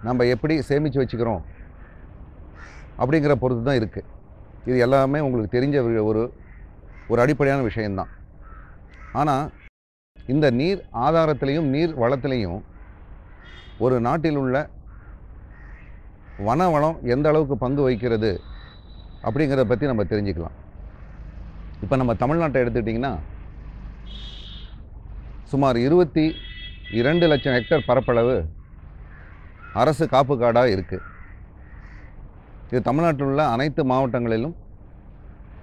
நம்ம எப்படி சேமித்து வச்சுக்கிறோம் அப்படிங்கிற பொறுத்து தான் இருக்குது. இது எல்லாமே உங்களுக்கு தெரிஞ்ச ஒரு அடிப்படையான விஷயந்தான். ஆனால் இந்த நீர் ஆதாரத்திலையும் நீர் வளத்திலையும் ஒரு நாட்டில் உள்ள வனவளம் எந்த அளவுக்கு பங்கு வகிக்கிறது அப்படிங்கிறத பற்றி நம்ம தெரிஞ்சுக்கலாம். இப்போ நம்ம தமிழ்நாட்டை எடுத்துக்கிட்டிங்கன்னா சுமார் 22 லட்சம் ஹெக்டேர் பரப்பளவு அரசு காப்பு காடாக இருக்குது. இது தமிழ்நாட்டில் உள்ள அனைத்து மாவட்டங்களிலும்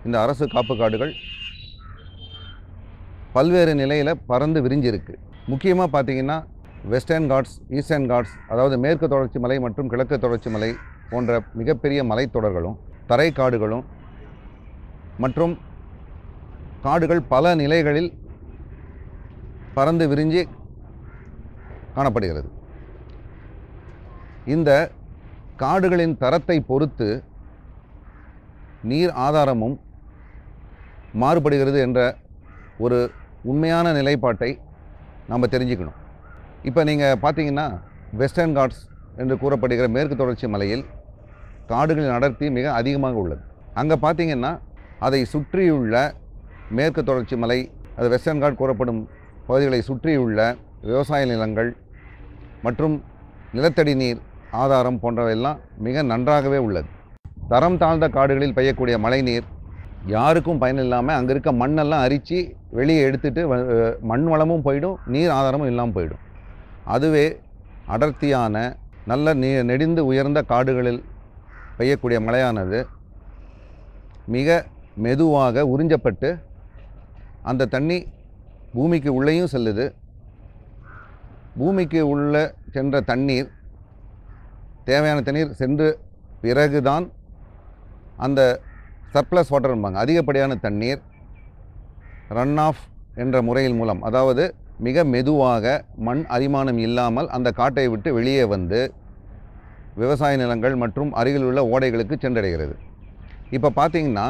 இந்த அரசு காப்பு காடுகள் பல்வேறு நிலையில் பறந்து விரிஞ்சிருக்கு. முக்கியமாக பார்த்திங்கன்னா வெஸ்டர்ன் காட்ஸ், ஈஸ்டர்ன் காட்ஸ், அதாவது மேற்கு தொடர்ச்சி மலை மற்றும் கிழக்கு தொடர்ச்சி மலை போன்ற மிகப்பெரிய மலைத்தொடர்களும் தரைக்காடுகளும் மற்றும் காடுகள் பல நிலைகளில் பறந்து விரிஞ்சு காணப்படுகிறது. இந்த காடுகளின் தரத்தை பொறுத்து நீர் ஆதாரமும் மாறுபடுகிறது என்ற ஒரு உண்மையான நிலைப்பாட்டை நாம் தெரிஞ்சுக்கணும். இப்போ நீங்கள் பார்த்தீங்கன்னா வெஸ்டர்ன் காட்ஸ் என்று கூறப்படுகிற மேற்கு தொடர்ச்சி மலையில் காடுகளின் அடர்த்தி மிக அதிகமாக உள்ளது. அங்கே பார்த்திங்கன்னா அதை சுற்றியுள்ள மேற்கு தொடர்ச்சி மலை, அது வெஸ்டர்ன் காட் கூறப்படும் பகுதிகளை சுற்றியுள்ள விவசாய நிலங்கள் மற்றும் நிலத்தடி நீர் ஆதாரம் போன்றவையெல்லாம் மிக நன்றாகவே உள்ளது. தரம் தாழ்ந்த காடுகளில் பெய்யக்கூடிய மழை நீர் யாருக்கும் பயனில்லாமல் அங்கே இருக்க மண்ணெல்லாம் அரித்து வெளியே எடுத்துட்டு மண் வளமும் போயிடும், நீர் ஆதாரமும் இல்லாமல் போயிடும். அதுவே அடர்த்தியான நல்ல நெடிந்து உயர்ந்த காடுகளில் பெய்யக்கூடிய மழையானது மிக மெதுவாக உறிஞ்சப்பட்டு அந்த தண்ணி பூமிக்கு உள்ளேயும் செல்லுது. பூமிக்கு உள்ள சென்ற தண்ணீர், தேவையான தண்ணீர் சென்று பிறகுதான் அந்த சர்ப்ளஸ் வாட்டர்ம்பாங்க, அதிகப்படியான தண்ணீர் ரன் ஆஃப் என்ற முறையின் மூலம், அதாவது மிக மெதுவாக மண் அரிமானம் இல்லாமல் அந்த காட்டை விட்டு வெளியே வந்து விவசாய நிலங்கள் மற்றும் அருகில் உள்ள ஓடைகளுக்கு சென்றடைகிறது. இப்போ பார்த்திங்கன்னா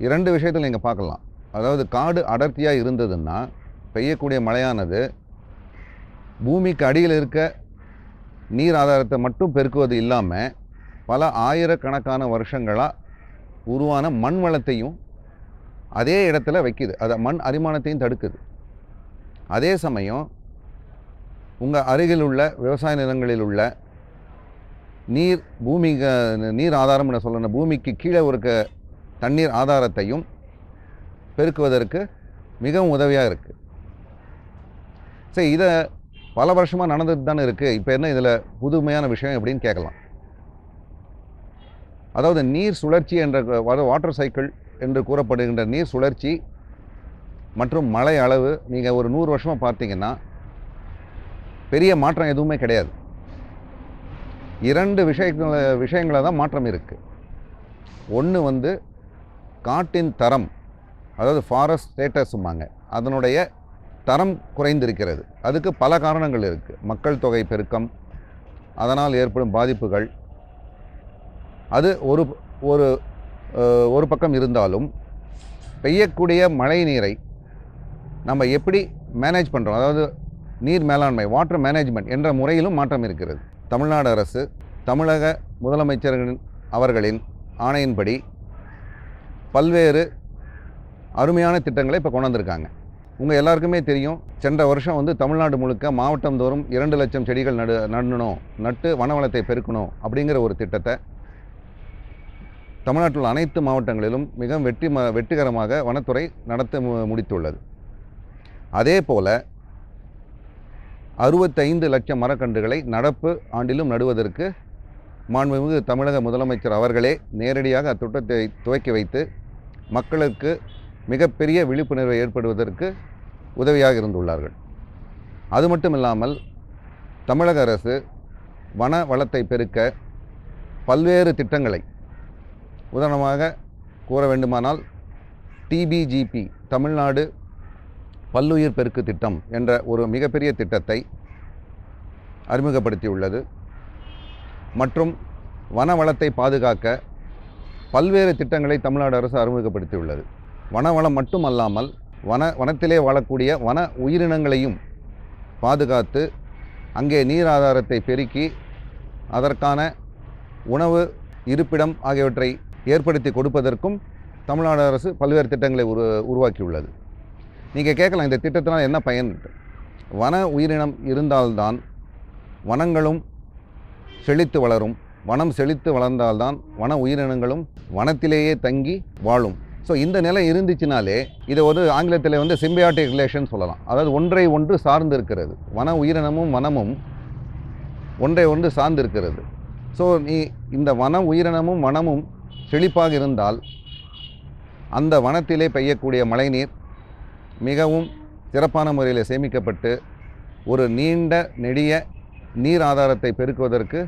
2 விஷயத்தில் நீங்கள் பார்க்கலாம். அதாவது காடு அடர்த்தியாக இருந்ததுன்னா பெய்யக்கூடிய மழையானது பூமிக்கு அடியில் இருக்க நீர் ஆதாரத்தை மட்டும் பெருக்குவது இல்லாமல் பல ஆயிரக்கணக்கான வருஷங்களாக உருவான மண் வளத்தையும் அதே இடத்துல வைக்குது. அதை மண் அரிமானத்தையும் தடுக்குது. அதே சமயம் உங்கள் அருகில் உள்ள விவசாய நிலங்களில் உள்ள நீர் ஆதாரம்னு சொல்லணும், பூமிக்கு கீழே இருக்க தண்ணீர் ஆதாரத்தையும் பெருக்குவதற்கு மிகவும் உதவியாக இருக்குது. சரி, இதை பல வருஷமாக நடந்துட்டு தானே இருக்குது. இப்போ என்ன இதில் புதுமையான விஷயம் எப்படின்னு கேட்கலாம். அதாவது நீர் சுழற்சி என்ற வாட்டர் சைக்கிள் என்று கூறப்படுகின்ற நீர் சுழற்சி மற்றும் மழை அளவு நீங்கள் ஒரு 100 வருஷமாக பார்த்தீங்கன்னா பெரிய மாற்றம் எதுவுமே கிடையாது. 2 விஷயங்கள தான் மாற்றம் இருக்குது. ஒன்று காட்டின் தரம், அதாவது ஃபாரஸ்ட் ஸ்டேட்டஸ்ம்பாங்க, அதனுடைய தரம் குறைந்திருக்கிறது. அதுக்கு பல காரணங்கள் இருக்குது. மக்கள் தொகை பெருக்கம், அதனால் ஏற்படும் பாதிப்புகள், அது ஒரு பக்கம் இருந்தாலும் பெய்யக்கூடிய மழை நீரை நம்ம எப்படி மேனேஜ் பண்ணுறோம், அதாவது நீர் மேலாண்மை, வாட்டர் மேனேஜ்மெண்ட் என்ற முறையிலும் மாற்றம் இருக்கிறது. தமிழ்நாடு அரசு தமிழக முதலமைச்சர்களின் அவர்களின் ஆணையின்படி பல்வேறு அருமையான திட்டங்களை இப்போ கொண்டு வந்திருக்காங்க. உங்கள் எல்லாருக்குமே தெரியும், சென்ற வருஷம் தமிழ்நாடு முழுக்க மாவட்டம் தோறும் 2 லட்சம் செடிகள் நட்டு வனவளத்தை பெருக்கணும் அப்படிங்கிற ஒரு திட்டத்தை தமிழ்நாட்டில் உள்ள அனைத்து மாவட்டங்களிலும் மிக வெற்றிகரமாக வனத்துறை நடத்த முடித்துள்ளது. அதே போல் 65 லட்சம் மரக்கன்றுகளை நடப்பு ஆண்டிலும் நடுவதற்கு மாண்புமிகு தமிழக முதலமைச்சர் அவர்களே நேரடியாக அத்திட்டத்தை துவக்கி வைத்து மக்களுக்கு மிகப்பெரிய விழிப்புணர்வை ஏற்படுவதற்கு உதவியாக இருந்துள்ளார்கள். அது மட்டும் இல்லாமல் தமிழக அரசு வன வளத்தை பெருக்க பல்வேறு திட்டங்களை, உதாரணமாக கூற வேண்டுமானால் டிபிஜிபி, தமிழ்நாடு பல்லுயிர் பெருக்கு திட்டம் என்ற ஒரு மிகப்பெரிய திட்டத்தை அறிமுகப்படுத்தியுள்ளது. மற்றும் வனவளத்தை பாதுகாக்க பல்வேறு திட்டங்களை தமிழ்நாடு அரசு அறிமுகப்படுத்தியுள்ளது. வனவளம் மட்டுமல்லாமல் வனத்திலே வாழக்கூடிய வன உயிரினங்களையும் பாதுகாத்து அங்கே நீர் ஆதாரத்தை பெருக்கி அதற்கான உணவு, இருப்பிடம் ஆகியவற்றை ஏற்படுத்தி கொடுப்பதற்கும் தமிழ்நாடு அரசு பல்வேறு திட்டங்களை உருவாக்கியுள்ளது. நீங்கள் கேட்கலாம், இந்த திட்டத்தினால் என்ன பயன்? வன உயிரினம் இருந்தால்தான் வனங்களும் செழித்து வளரும். வனம் செழித்து வளர்ந்தால்தான் வன உயிரினங்களும் வனத்திலேயே தங்கி வாழும். ஸோ இந்த நிலை இருந்துச்சுனாலே இதை ஆங்கிலத்தில் சிம்பியாட்டிக் ரிலேஷன் சொல்லலாம். அதாவது ஒன்றை ஒன்று சார்ந்து இருக்கிறது. வன உயிரினமும் வனமும் ஒன்றை ஒன்று சார்ந்து இருக்கிறது. ஸோ இந்த வன உயிரினமும் வனமும் செழிப்பாக இருந்தால் அந்த வனத்திலே பெய்யக்கூடிய மழைநீர் மிகவும் சிறப்பான முறையில் சேமிக்கப்பட்டு ஒரு நீண்ட நெடிய நீர் ஆதாரத்தை பெருக்குவதற்கு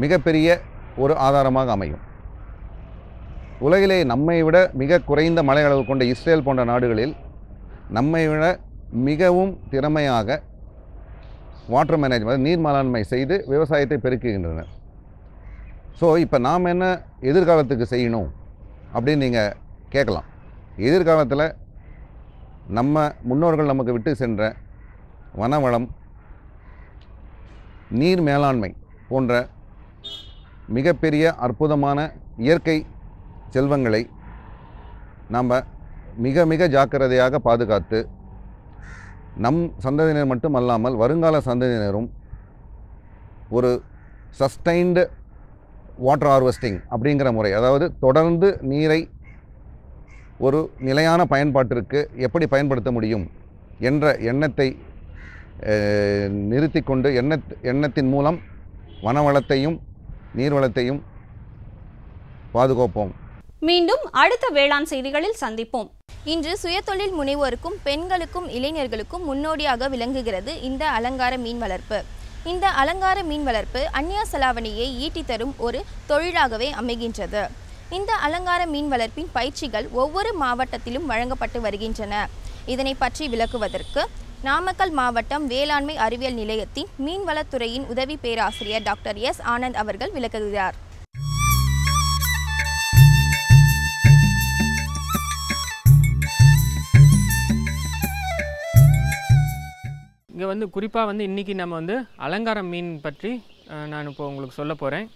மிகப்பெரிய ஒரு ஆதாரமாக அமையும். உலகிலே நம்மை விட மிக குறைந்த மழை அளவு கொண்ட இஸ்ரேல் போன்ற நாடுகளில் நம்மை விட மிகவும் திறமையாக வாட்டர் மேனேஜ்மெண்ட், நீர் மேலாண்மை செய்து விவசாயத்தை பெருக்குகின்றனர். ஸோ இப்போ நாம் என்ன எதிர்காலத்துக்கு செய்யணும் அப்படின்னு நீங்கள் கேட்கலாம். எதிர்காலத்தில் நம்ம முன்னோர்கள் நமக்கு விட்டு சென்ற வனவளம், நீர் மேலாண்மை போன்ற மிகப்பெரிய அற்புதமான இயற்கை செல்வங்களை நாம் மிக மிக ஜாக்கிரதையாக பாதுகாத்து நம் சந்ததியினர் மட்டும் அல்லாமல் வருங்கால சந்ததியினரும் ஒரு சஸ்டைன்டு வாட்டர் ஹார்வெஸ்டிங் அப்படிங்கிற முறை, அதாவது தொடர்ந்து நீரை ஒரு நிலையான பயன்பாட்டிற்கு எப்படி பயன்படுத்த முடியும் என்ற எண்ணத்தை நிறுத்தி கொண்டு எண்ணத்தின் மூலம் வனவளத்தையும் நீர்வளத்தையும் பாதுகாப்போம். மீண்டும் அடுத்த வேளாண் செய்திகளில் சந்திப்போம். இன்று சுயதொழில் முனைவோருக்கும் பெண்களுக்கும் இளைஞர்களுக்கும் முன்னோடியாக விளங்குகிறது இந்த அலங்கார மீன் வளர்ப்பு. இந்த அலங்கார மீன் வளர்ப்பு அந்நிய செலாவணியை ஈட்டி தரும் ஒரு தொழிலாகவே அமைகின்றது. இந்த அலங்கார மீன் வளர்ப்பின் பயிற்சிகள் ஒவ்வொரு மாவட்டத்திலும் வழங்கப்பட்டு வருகின்றன. இதனை பற்றி விளக்குவதற்கு நாமக்கல் மாவட்டம் வேளாண்மை அறிவியல் நிலையத்தின் மீன்வளத்துறையின் உதவி பேராசிரியர் டாக்டர் எஸ் ஆனந்த் அவர்கள் விளக்குகிறார். இங்கே வந்து குறிப்பாக வந்து இன்றைக்கி நம்ம வந்து அலங்கார மீன் பற்றி நான் இப்போ உங்களுக்கு சொல்ல போகிறேன்.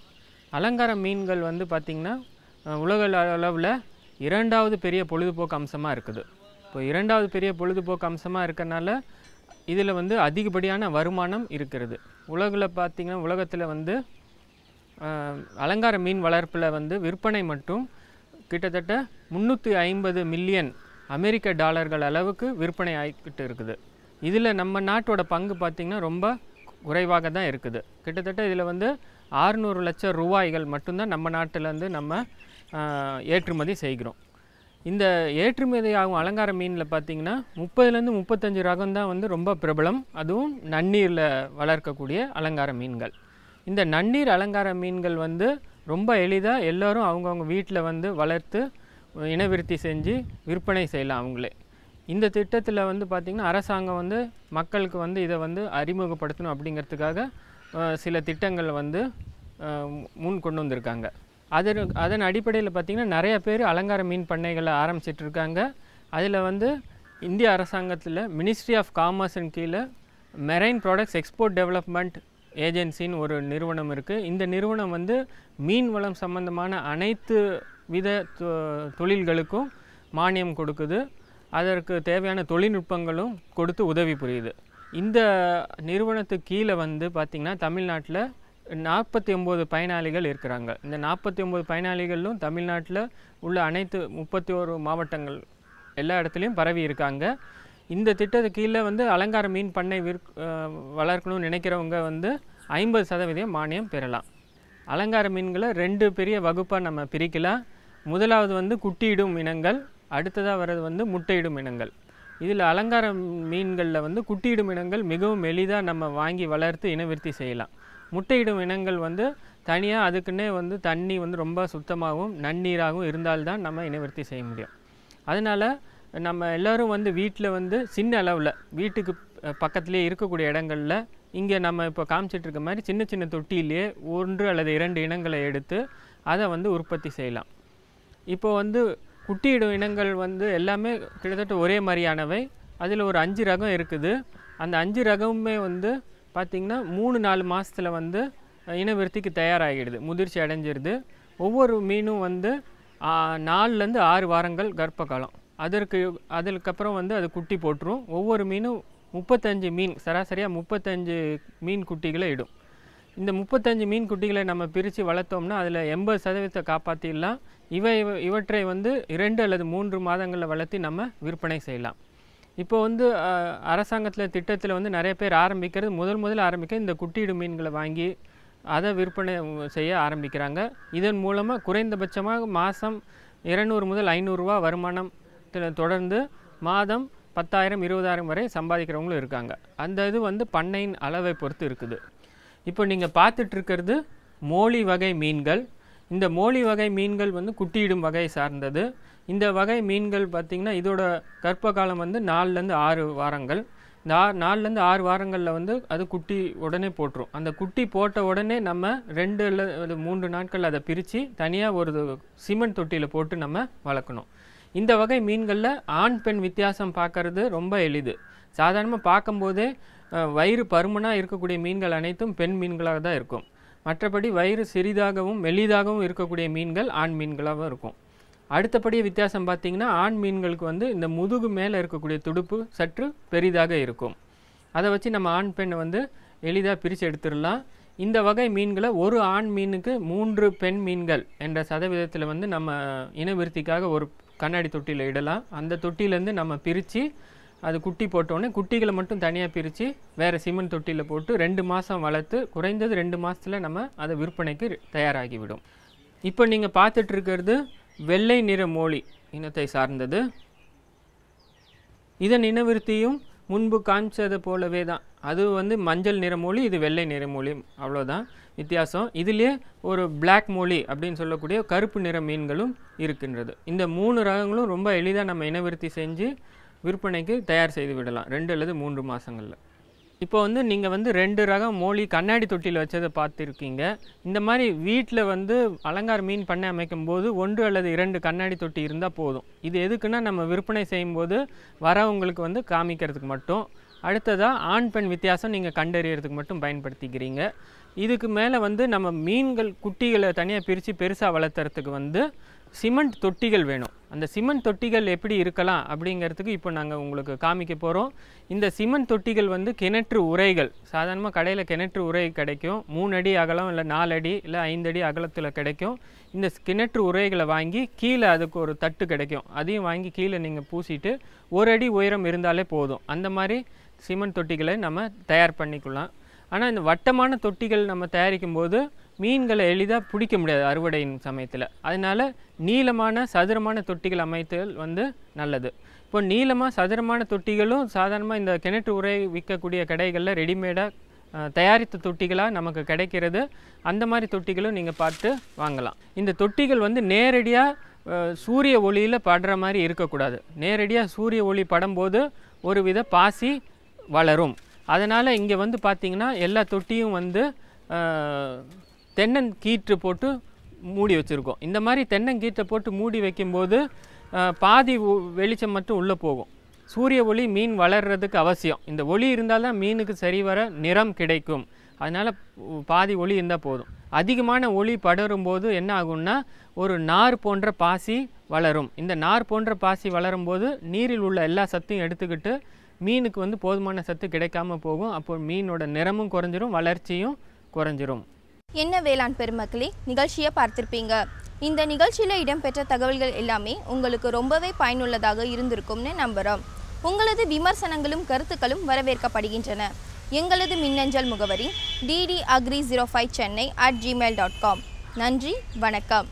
அலங்கார மீன்கள் வந்து பார்த்திங்கன்னா உலக அளவில் 2வது பெரிய பொழுதுபோக்கு அம்சமாக இருக்குது. இப்போ 2வது பெரிய பொழுதுபோக்கு அம்சமாக இருக்கனால இதில் வந்து அதிகப்படியான வருமானம் இருக்கிறது. உலகத்தில் வந்து அலங்கார மீன் வளர்ப்பில் வந்து விற்பனை மட்டும் கிட்டத்தட்ட 350 மில்லியன் அமெரிக்க டாலர்கள் அளவுக்கு விற்பனை ஆகிக்கிட்டு இருக்குது. இதில் நம்ம நாட்டோட பங்கு பார்த்திங்கன்னா ரொம்ப குறைவாக தான் இருக்குது. கிட்டத்தட்ட இதில் வந்து 600 லட்சம் ரூபாய்கள் மட்டும்தான் நம்ம நாட்டிலேருந்து நம்ம ஏற்றுமதி செய்கிறோம். இந்த ஏற்றுமதி ஆகும் அலங்கார மீனில் பார்த்திங்கன்னா 30லேருந்து 35 ரகம் தான் வந்து ரொம்ப பிரபலம். அதுவும் நன்னீரில் வளர்க்கக்கூடிய அலங்கார மீன்கள். இந்த நன்னீர் அலங்கார மீன்கள் வந்து ரொம்ப எளிதாக எல்லோரும் அவங்கவுங்க வீட்டில் வந்து வளர்த்து இனவிருத்தி செஞ்சு விற்பனை செய்யலாம் அவங்களே. இந்த திட்டத்தில் வந்து பார்த்திங்கன்னா அரசாங்கம் வந்து மக்களுக்கு வந்து இதை வந்து அறிமுகப்படுத்தணும் அப்படிங்கிறதுக்காக சில திட்டங்கள் வந்து முன் கொண்டு வந்திருக்காங்க. அதன் அடிப்படையில் பார்த்திங்கன்னா நிறைய பேர் அலங்கார மீன் பண்ணைகளை ஆரம்பிச்சிட்ருக்காங்க. அதில் வந்து இந்திய அரசாங்கத்தில் மினிஸ்ட்ரி ஆஃப் காமர்ஸின் கீழே மெரைன் ப்ராடக்ட்ஸ் எக்ஸ்போர்ட் டெவலப்மெண்ட் ஏஜென்சின்னு ஒரு நிறுவனம் இருக்குது. இந்த நிறுவனம் வந்து மீன் வளம் சம்பந்தமான அனைத்து வித தொழில்களுக்கும் மானியம் கொடுக்குது. அதற்கு தேவையான தொழில்நுட்பங்களும் கொடுத்து உதவி புரியுது. இந்த நிறுவனத்துக்கு கீழே வந்து பார்த்திங்கன்னா தமிழ்நாட்டில் 49 பயனாளிகள் இருக்கிறாங்க. இந்த 49 பயனாளிகளும் தமிழ்நாட்டில் உள்ள அனைத்து 31 மாவட்டங்கள் எல்லா இடத்துலையும் பரவி இருக்காங்க. இந்த திட்டத்துக்கு கீழே வந்து அலங்கார மீன் பண்ணை வளர்க்கணும்னு நினைக்கிறவங்க வந்து 50% மானியம் பெறலாம். அலங்கார மீன்களை 2 பெரிய வகுப்பாக நம்ம பிரிக்கலாம். முதலாவது வந்து குட்டியிடும் இனங்கள், அடுத்ததாக வர்றது வந்து முட்டையிடும் இனங்கள். இதில் அலங்கார மீன்களில் வந்து குட்டியிடும் இனங்கள் மிகவும் எளிதாக நம்ம வாங்கி வளர்த்து இனவிருத்தி செய்யலாம். முட்டையிடும் இனங்கள் வந்து தனியாக அதுக்குன்னே வந்து தண்ணி வந்து ரொம்ப சுத்தமாகவும் நன்னீராகவும் இருந்தால்தான் நம்ம இனவிருத்தி செய்ய முடியும். அதனால் நம்ம எல்லோரும் வந்து வீட்டில் வந்து சின்ன அளவில் வீட்டுக்கு பக்கத்துலேயே இருக்கக்கூடிய இடங்களில் இங்கே நம்ம இப்போ காமிச்சிட்ருக்க மாதிரி சின்ன சின்ன தொட்டியிலேயே 1 அல்லது 2 இனங்களை எடுத்து அதை வந்து உற்பத்தி செய்யலாம். இப்போ வந்து குட்டியிடும் இனங்கள் வந்து எல்லாமே கிட்டத்தட்ட ஒரே மாதிரியானவை. அதில் ஒரு 5 ரகம் இருக்குது. அந்த 5 ரகமுமே வந்து பார்த்திங்கன்னா 3-4 மாதத்தில் வந்து இனவிருத்திக்கு தயாராகிடுது, முதிர்ச்சி அடைஞ்சிருது. ஒவ்வொரு மீனும் வந்து 4லேருந்து 6 வாரங்கள் கர்ப்ப காலம். அதுக்கப்புறம் வந்து அது குட்டி போட்டுரும். ஒவ்வொரு மீனும் 35 மீன், சராசரியாக 35 மீன் குட்டிகளை இடும். இந்த 35 மீன் குட்டிகளை நம்ம பிரித்து வளர்த்தோம்னா அதில் 80% காப்பாற்றிடலாம். இவற்றை வந்து 2 அல்லது 3 மாதங்களில் வளர்த்தி நம்ம விற்பனை செய்யலாம். இப்போ வந்து அரசாங்கத்தில் திட்டத்தில் வந்து நிறைய பேர் ஆரம்பிக்கிறது முதல்ல ஆரம்பிக்க இந்த குட்டியிடும் மீன்களை வாங்கி அதை விற்பனை செய்ய ஆரம்பிக்கிறாங்க. இதன் மூலமாக குறைந்தபட்சமாக மாதம் 200 முதல் 500 ரூபா வருமானத்தில் தொடர்ந்து மாதம் 10,000 20,000 வரை சம்பாதிக்கிறவங்களும் இருக்காங்க. அந்த இது வந்து பண்ணையின் அளவை பொறுத்து இருக்குது. இப்போ நீங்கள் பார்த்துட்ருக்கிறது மோலி வகை மீன்கள். இந்த மோலி வகை மீன்கள் வந்து குட்டியிடும் வகை சார்ந்தது. இந்த வகை மீன்கள் பார்த்திங்கன்னா இதோட கர்ப்ப காலம் வந்து 4லேருந்து 6 வாரங்கள். 4லேருந்து 6 வாரங்களில் வந்து அது குட்டி உடனே போட்டுரும். அந்த குட்டி போட்ட உடனே நம்ம 2 அல்லது 3 நாட்கள் அதை பிரித்து தனியாக ஒரு சிமெண்ட் தொட்டியில் போட்டு நம்ம வளர்க்கணும். இந்த வகை மீன்களில் ஆண் பெண் வித்தியாசம் பார்க்கறது ரொம்ப எளிது. சாதாரணமாக பார்க்கும்போதே வயிறு பருமனாக இருக்கக்கூடிய மீன்கள் அனைத்தும் பெண் மீன்களாக தான் இருக்கும். மற்றபடி வயிறு சிறிதாகவும் மெல்லிதாகவும் இருக்கக்கூடிய மீன்கள் ஆண் மீன்களாகவும் இருக்கும். அடுத்தபடி வித்தியாசம் பார்த்திங்கன்னா ஆண் மீன்களுக்கு வந்து இந்த முதுகு மேலே இருக்கக்கூடிய துடுப்பு சற்று பெரிதாக இருக்கும். அதை வச்சு நம்ம ஆண் பெண்ணை வந்து எளிதாக பிரித்து எடுத்துடலாம். இந்த வகை மீன்களை ஒரு ஆண் மீனுக்கு 3 பெண் மீன்கள் என்ற சதவீதத்தில் வந்து நம்ம இனவிருத்திக்காக ஒரு கண்ணாடி தொட்டியில் இடலாம். அந்த தொட்டியிலேருந்து நம்ம பிரித்து அது குட்டி போட்டோன்னே குட்டிகளை மட்டும் தனியாக பிரித்து வேறு சிமெண்ட் தொட்டியில் போட்டு 2 மாதம் வளர்த்து குறைந்தது 2 மாதத்தில் நம்ம அதை விற்பனைக்கு தயாராகிவிடும். இப்போ நீங்கள் பார்த்துட்டு இருக்கிறது வெள்ளை நிற மோழி இனத்தை சார்ந்தது. இதன் இனவிருத்தியும் முன்பு காமிச்சது போலவே தான். அது வந்து மஞ்சள் நிற மொழி, இது வெள்ளை நிற மொழி, அவ்வளோதான் வித்தியாசம். இதிலே ஒரு பிளாக் மொழி அப்படின்னு சொல்லக்கூடிய கருப்பு நிற மீன்களும் இருக்கின்றது. இந்த 3 ரகங்களும் ரொம்ப எளிதாக நம்ம இனவிருத்தி செஞ்சு விற்பனைக்கு தயார் செய்து விடலாம் 2 அல்லது 3 மாதங்களில். இப்போ வந்து நீங்கள் வந்து 2 ரகம் மோழி கண்ணாடி தொட்டியில் வச்சதை பார்த்துருக்கீங்க. இந்த மாதிரி வீட்டில் வந்து அலங்கார மீன் பண்ணை அமைக்கும் போது 1 அல்லது 2 கண்ணாடி தொட்டி இருந்தால் போதும். இது எதுக்குன்னா நம்ம விற்பனை செய்யும்போது வரவங்களுக்கு வந்து காமிக்கிறதுக்கு மட்டும். அடுத்ததாக ஆண் பெண் வித்தியாசம் நீங்கள் கண்டறியறதுக்கு மட்டும் பயன்படுத்திக்கிறீங்க. இதுக்கு மேலே வந்து நம்ம மீன்கள் குட்டிகளை தனியாக பிரித்து பெருசாக வளர்த்துறதுக்கு வந்து சிமெண்ட் தொட்டிகள் வேணும். அந்த சிமெண்ட் தொட்டிகள் எப்படி இருக்கலாம் அப்படிங்கிறதுக்கு இப்போ நாங்கள் உங்களுக்கு காமிக்க போகிறோம். இந்த சிமெண்ட் தொட்டிகள் வந்து கிணற்று உரைகள், சாதாரணமாக கடையில் கிணற்று உரை கிடைக்கும். 3 அடி அகலம் இல்லை 4 அடி இல்லை 5 அடி அகலத்தில் கிடைக்கும். இந்த கிணற்று உரைகளை வாங்கி கீழே அதுக்கு ஒரு தட்டு கிடைக்கும், அதையும் வாங்கி கீழே நீங்கள் பூசிட்டு 1 அடி உயரம் இருந்தாலே போதும். அந்த மாதிரி சிமெண்ட் தொட்டிகளை நம்ம தயார் பண்ணிக்கலாம். ஆனால் இந்த வட்டமான தொட்டிகள் நம்ம தயாரிக்கும் போது மீன்களை எளிதாக பிடிக்க முடியாது அறுவடையின் சமயத்தில். அதனால் நீளமான சதுரமான தொட்டிகள் அமைத்தல் வந்து நல்லது. இப்போ நீளமாக சதுரமான தொட்டிகளும் சாதாரணமாக இந்த கிணற்று உரை விற்கக்கூடிய கடைகளில் ரெடிமேடாக தயாரித்த தொட்டிகளாக நமக்கு கிடைக்கிறது. அந்த மாதிரி தொட்டிகளும் நீங்கள் பார்த்து வாங்கலாம். இந்த தொட்டிகள் வந்து நேரடியாக சூரிய ஒளியில் படுற மாதிரி இருக்கக்கூடாது. நேரடியாக சூரிய ஒளி படும்போது ஒரு வித பாசி வளரும். அதனால் இங்கே வந்து பார்த்திங்கன்னா எல்லா தொட்டியும் வந்து தென்னங்கீற்று போட்டு மூடி வச்சுருக்கோம். இந்த மாதிரி தென்னங்கீற்றை போட்டு மூடி வைக்கும்போது பாதி வெளிச்சம் மட்டும் உள்ளே போகும். சூரிய ஒளி மீன் வளர்கிறதுக்கு அவசியம். இந்த ஒளி இருந்தால் தான் மீனுக்கு சரிவர நிறம் கிடைக்கும். அதனால் பாதி ஒளி இருந்தால் போதும். அதிகமான ஒளி படரும்போது என்ன ஆகும்னா ஒரு நார் போன்ற பாசி வளரும். இந்த நார் போன்ற பாசி வளரும்போது நீரில் உள்ள எல்லா சத்தையும் எடுத்துக்கிட்டு மீனுக்கு வந்து போதுமான சத்து கிடைக்காம போகும். அப்போ மீனோட நிறமும் குறைஞ்சிரும், வளர்ச்சியும் குறைஞ்சிரும். என்ன வேளாண் பெருமக்களே, நிகழ்ச்சியை பார்த்திருப்பீங்க. இந்த நிகழ்ச்சியில் இடம்பெற்ற தகவல்கள் எல்லாமே உங்களுக்கு ரொம்பவே பயனுள்ளதாக இருந்திருக்கும்னு நம்புகிறோம். உங்களது விமர்சனங்களும் கருத்துக்களும் வரவேற்கப்படுகின்றன. எங்களது மின்னஞ்சல் முகவரி ddagri05chennai@gmail.com. நன்றி, வணக்கம்.